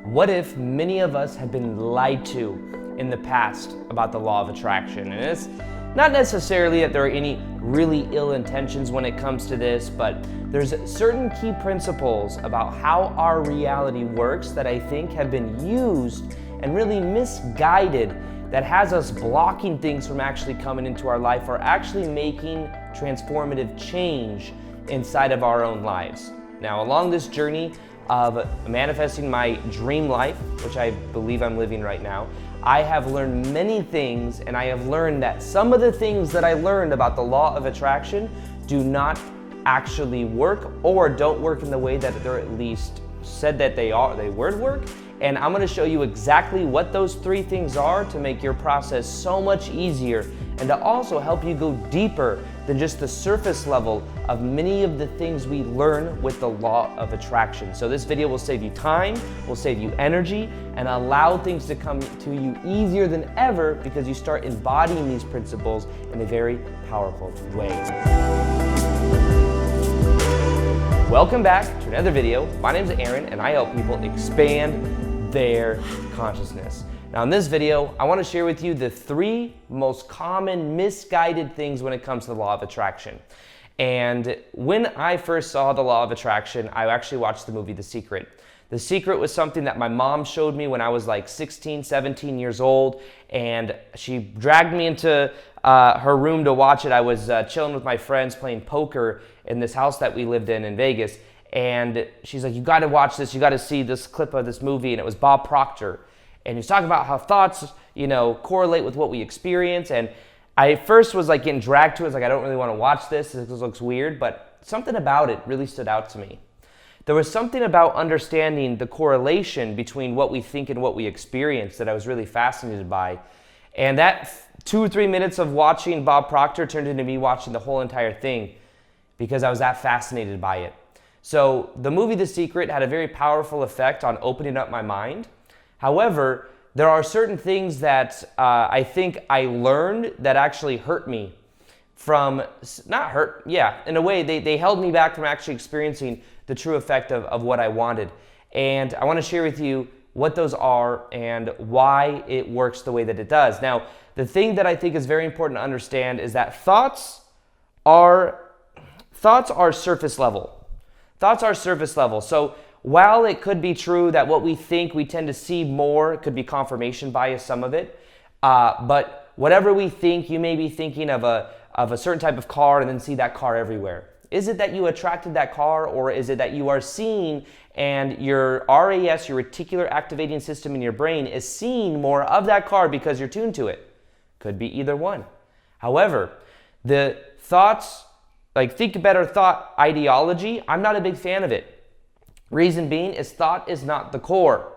What if many of us have been lied to in the past about the law of attraction? And it's not necessarily that there are any really ill intentions when it comes to this, but there's certain key principles about how our reality works that I think have been used and really misguided, that has us blocking things from actually coming into our life or actually making transformative change inside of our own lives. Now, along this journey of manifesting my dream life, which I believe I'm living right now, I have learned many things, and I have learned that some of the things that I learned about the law of attraction do not actually work, or don't work in the way that they're at least said that they would work. And I'm gonna show you exactly what those three things are to make your process so much easier, and to also help you go deeper than just the surface level of many of the things we learn with the law of attraction. So this video will save you time, will save you energy, and allow things to come to you easier than ever because you start embodying these principles in a very powerful way. Welcome back to another video. My name is Aaron, and I help people expand their consciousness. Now in this video, I want to share with you the three most common misguided things when it comes to the law of attraction. And when I first saw the law of attraction, I actually watched the movie The Secret. The Secret was something that my mom showed me when I was like 16, 17 years old, and she dragged me into her room to watch it. I was chilling with my friends playing poker in this house that we lived in Vegas, and she's like, you got to watch this, you got to see this clip of this movie, and it was Bob Proctor. And he's talking about how thoughts, correlate with what we experience. And I first was like getting dragged to it. I was like, I don't really want to watch this. This looks weird. But something about it really stood out to me. There was something about understanding the correlation between what we think and what we experience that I was really fascinated by. And that 2 or 3 minutes of watching Bob Proctor turned into me watching the whole entire thing because I was that fascinated by it. So the movie The Secret had a very powerful effect on opening up my mind. However, there are certain things that I think I learned that actually hurt me from, in a way, they held me back from actually experiencing the true effect of what I wanted. And I want to share with you what those are and why it works the way that it does. Now, the thing that I think is very important to understand is that thoughts are surface level. Thoughts are surface level. So while it could be true that what we think, we tend to see more, it could be confirmation bias, some of it, but whatever we think, you may be thinking of a certain type of car and then see that car everywhere. Is it that you attracted that car, or is it that you are seeing and your RAS, your reticular activating system in your brain, is seeing more of that car because you're tuned to it? Could be either one. However, the thoughts, like think better thought ideology, I'm not a big fan of it. Reason being is thought is not the core.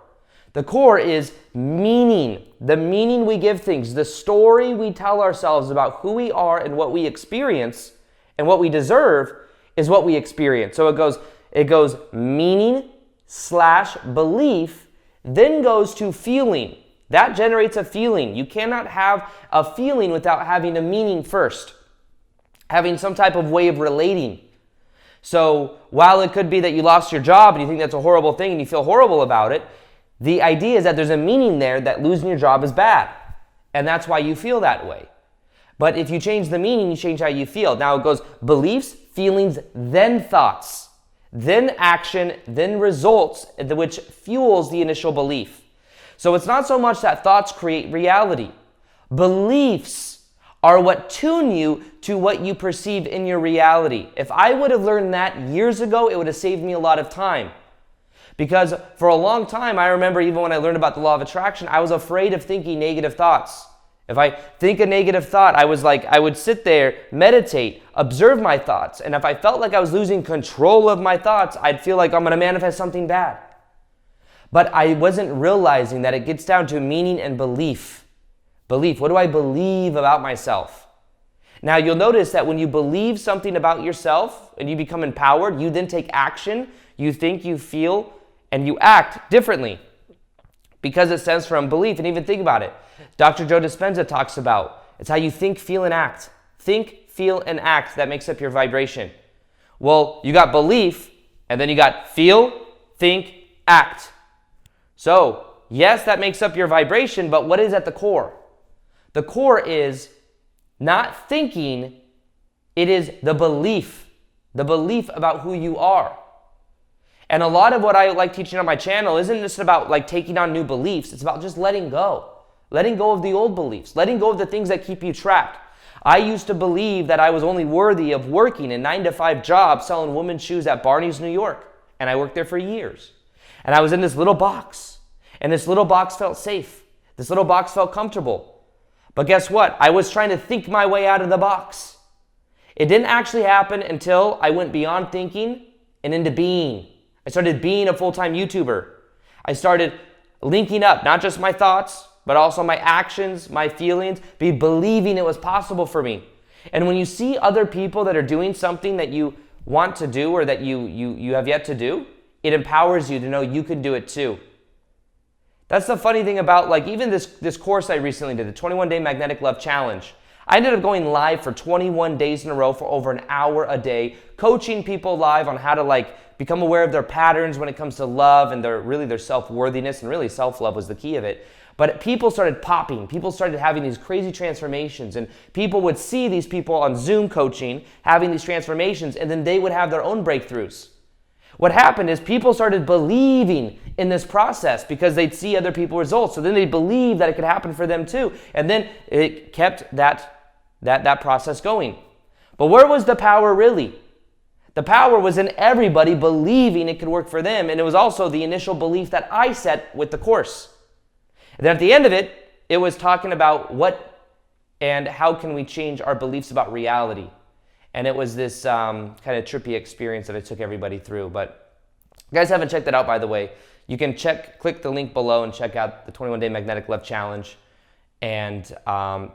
The core is meaning, the meaning we give things, the story we tell ourselves about who we are and what we experience and what we deserve is what we experience. So it goes meaning / belief, then goes to feeling. That generates a feeling. You cannot have a feeling without having a meaning first, having some type of way of relating. So while it could be that you lost your job and you think that's a horrible thing and you feel horrible about it, the idea is that there's a meaning there that losing your job is bad. And that's why you feel that way. But if you change the meaning, you change how you feel. Now it goes beliefs, feelings, then thoughts, then action, then results, which fuels the initial belief. So it's not so much that thoughts create reality. Beliefs are what tune you to what you perceive in your reality. If I would have learned that years ago, it would have saved me a lot of time. Because for a long time, I remember even when I learned about the law of attraction, I was afraid of thinking negative thoughts. If I think a negative thought, I would sit there, meditate, observe my thoughts. And if I felt like I was losing control of my thoughts, I'd feel like I'm going to manifest something bad. But I wasn't realizing that it gets down to meaning and belief. Belief, what do I believe about myself? Now you'll notice that when you believe something about yourself and you become empowered, you then take action, you think, you feel, and you act differently because it stems from belief. And even think about it. Dr. Joe Dispenza talks about it's how you think, feel, and act. Think, feel, and act that makes up your vibration. Well, you got belief, and then you got feel, think, act. So, yes, that makes up your vibration, but what is at the core? The core is not thinking, it is the belief about who you are. And a lot of what I like teaching on my channel isn't just about like taking on new beliefs, it's about just letting go. Letting go of the old beliefs, letting go of the things that keep you trapped. I used to believe that I was only worthy of working a 9-to-5 job selling women's shoes at Barney's, New York. And I worked there for years. And I was in this little box. And this little box felt safe. This little box felt comfortable. But guess what? I was trying to think my way out of the box. It didn't actually happen until I went beyond thinking and into being. I started being a full-time YouTuber. I started linking up not just my thoughts, but also my actions, my feelings, believing it was possible for me. And when you see other people that are doing something that you want to do or that you have yet to do, it empowers you to know you can do it too. That's the funny thing about like even this course I recently did, the 21-day Magnetic Love Challenge. I ended up going live for 21 days in a row for over an hour a day, coaching people live on how to like become aware of their patterns when it comes to love and their self-worthiness, and really self-love was the key of it. But people started popping. People started having these crazy transformations, and people would see these people on Zoom coaching having these transformations, and then they would have their own breakthroughs. What happened is people started believing in this process because they'd see other people's results. So then they believed that it could happen for them too. And then it kept that process going. But where was the power really? The power was in everybody believing it could work for them. And it was also the initial belief that I set with the course. And then at the end of it, it was talking about what and how can we change our beliefs about reality. And it was this kind of trippy experience that I took everybody through. But if you guys haven't checked that out, by the way, you can click the link below and check out the 21-day Magnetic Love Challenge. And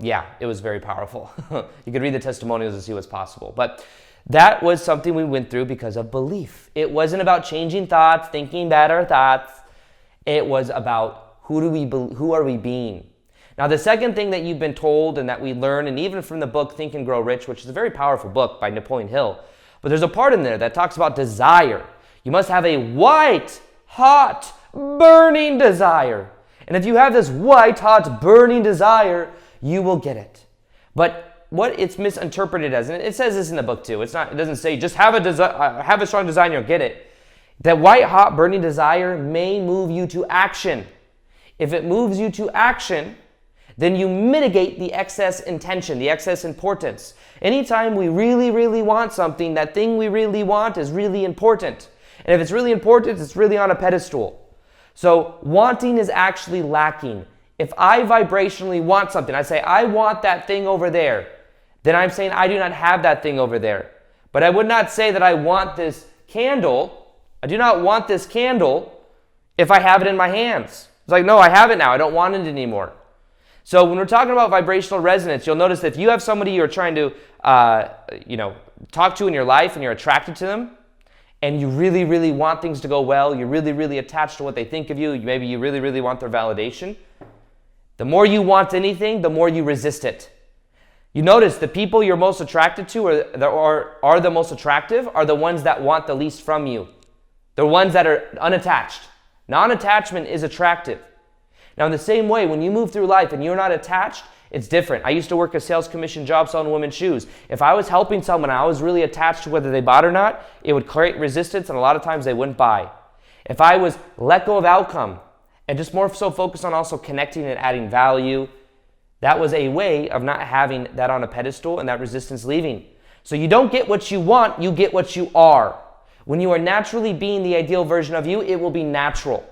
yeah, it was very powerful. You could read the testimonials to see what's possible. But that was something we went through because of belief. It wasn't about changing thoughts, thinking better thoughts. It was about who are we being? Now, the second thing that you've been told and that we learn, and even from the book Think and Grow Rich, which is a very powerful book by Napoleon Hill, but there's a part in there that talks about desire. You must have a white, hot, burning desire. And if you have this white, hot, burning desire, you will get it. But what it's misinterpreted as, and it says this in the book too, it doesn't say just have a strong desire and you'll get it. That white, hot, burning desire may move you to action. If it moves you to action, then you mitigate the excess intention, the excess importance. Anytime we really, really want something, that thing we really want is really important. And if it's really important, it's really on a pedestal. So wanting is actually lacking. If I vibrationally want something, I say, I want that thing over there, then I'm saying I do not have that thing over there. But I would not say that I want this candle. I do not want this candle if I have it in my hands. It's like, no, I have it now. I don't want it anymore. So when we're talking about vibrational resonance, you'll notice that if you have somebody you're trying to, talk to in your life and you're attracted to them, and you really, really want things to go well, you're really, really attached to what they think of you, maybe you really, really want their validation, the more you want anything, the more you resist it. You notice the people you're most attracted to or are the most attractive are the ones that want the least from you. The ones that are unattached. Non-attachment is attractive. Now, in the same way, when you move through life and you're not attached, it's different. I used to work a sales commission job selling women's shoes. If I was helping someone and I was really attached to whether they bought or not, it would create resistance, and a lot of times they wouldn't buy. If I was let go of outcome and just more so focused on also connecting and adding value, that was a way of not having that on a pedestal and that resistance leaving. So you don't get what you want, you get what you are. When you are naturally being the ideal version of you, it will be natural.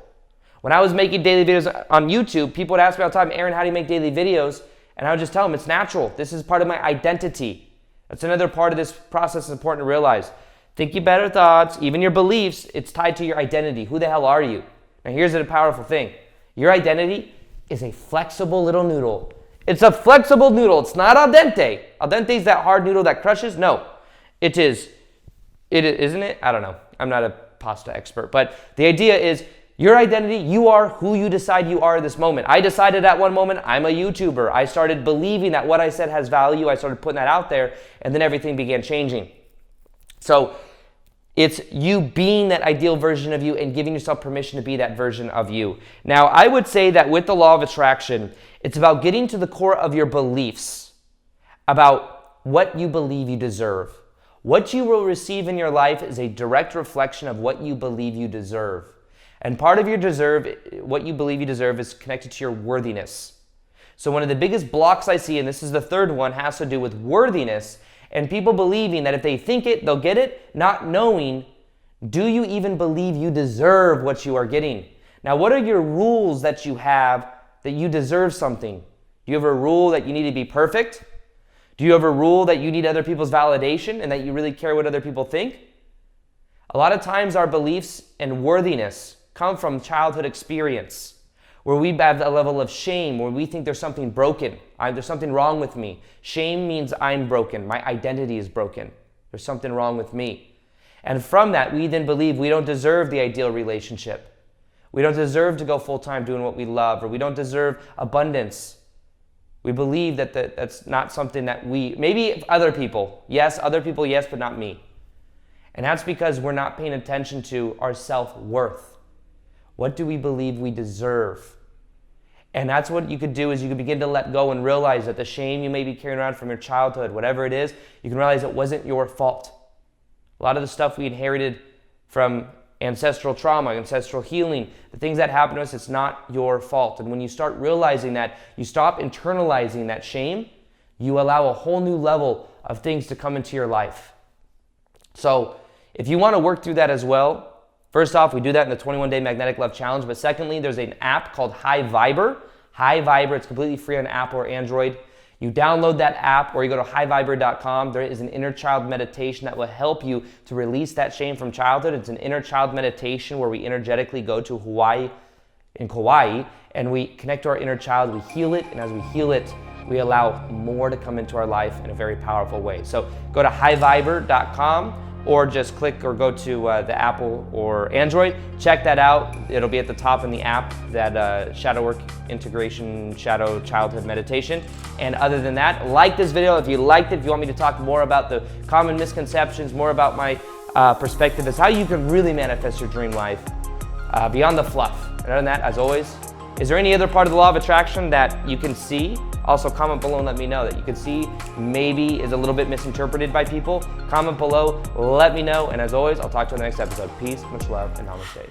When I was making daily videos on YouTube, people would ask me all the time, Aaron, how do you make daily videos? And I would just tell them, it's natural. This is part of my identity. That's another part of this process that's important to realize. Thinking better thoughts, even your beliefs, it's tied to your identity. Who the hell are you? Now here's a powerful thing. Your identity is a flexible little noodle. It's a flexible noodle. It's not al dente. Al dente is that hard noodle that crushes. No, it is. Isn't it? I don't know. I'm not a pasta expert. But the idea is, your identity, you are who you decide you are at this moment. I decided at one moment, I'm a YouTuber. I started believing that what I said has value. I started putting that out there, and then everything began changing. So It's you being that ideal version of you and giving yourself permission to be that version of you. Now, I would say that with the law of attraction, it's about getting to the core of your beliefs about what you believe you deserve. What you will receive in your life is a direct reflection of what you believe you deserve. And part of what you believe you deserve is connected to your worthiness. So one of the biggest blocks I see, and this is the third one, has to do with worthiness and people believing that if they think it, they'll get it, not knowing, do you even believe you deserve what you are getting? Now, what are your rules that you have that you deserve something? Do you have a rule that you need to be perfect? Do you have a rule that you need other people's validation and that you really care what other people think? A lot of times our beliefs and worthiness come from childhood experience, where we have a level of shame, where we think there's something broken. There's something wrong with me. Shame means I'm broken. My identity is broken. There's something wrong with me. And from that, we then believe we don't deserve the ideal relationship. We don't deserve to go full-time doing what we love, or we don't deserve abundance. We believe that that's not something that maybe other people, yes, but not me. And that's because we're not paying attention to our self-worth. What do we believe we deserve? And that's what you could do, is you could begin to let go and realize that the shame you may be carrying around from your childhood, whatever it is, you can realize it wasn't your fault. A lot of the stuff we inherited from ancestral trauma, ancestral healing, the things that happen to us, it's not your fault. And when you start realizing that, you stop internalizing that shame, you allow a whole new level of things to come into your life. So if you want to work through that as well, first off, we do that in the 21-day Magnetic Love Challenge. But secondly, there's an app called High Viber. High Viber, it's completely free on Apple or Android. You download that app, or you go to highviber.com. There is an inner child meditation that will help you to release that shame from childhood. It's an inner child meditation where we energetically go to Kauai, and we connect to our inner child, we heal it, and as we heal it, we allow more to come into our life in a very powerful way. So go to highviber.com, or just click or go to the Apple or Android. Check that out. It'll be at the top in the app, that shadow work integration, shadow childhood meditation. And other than that, like this video if you liked it. If you want me to talk more about the common misconceptions, more about my perspective as how you can really manifest your dream life beyond the fluff. And other than that, as always, is there any other part of the law of attraction that you can see? Also, comment below and let me know that you can see maybe is a little bit misinterpreted by people. Comment below, let me know. And as always, I'll talk to you in the next episode. Peace, much love, and namaste.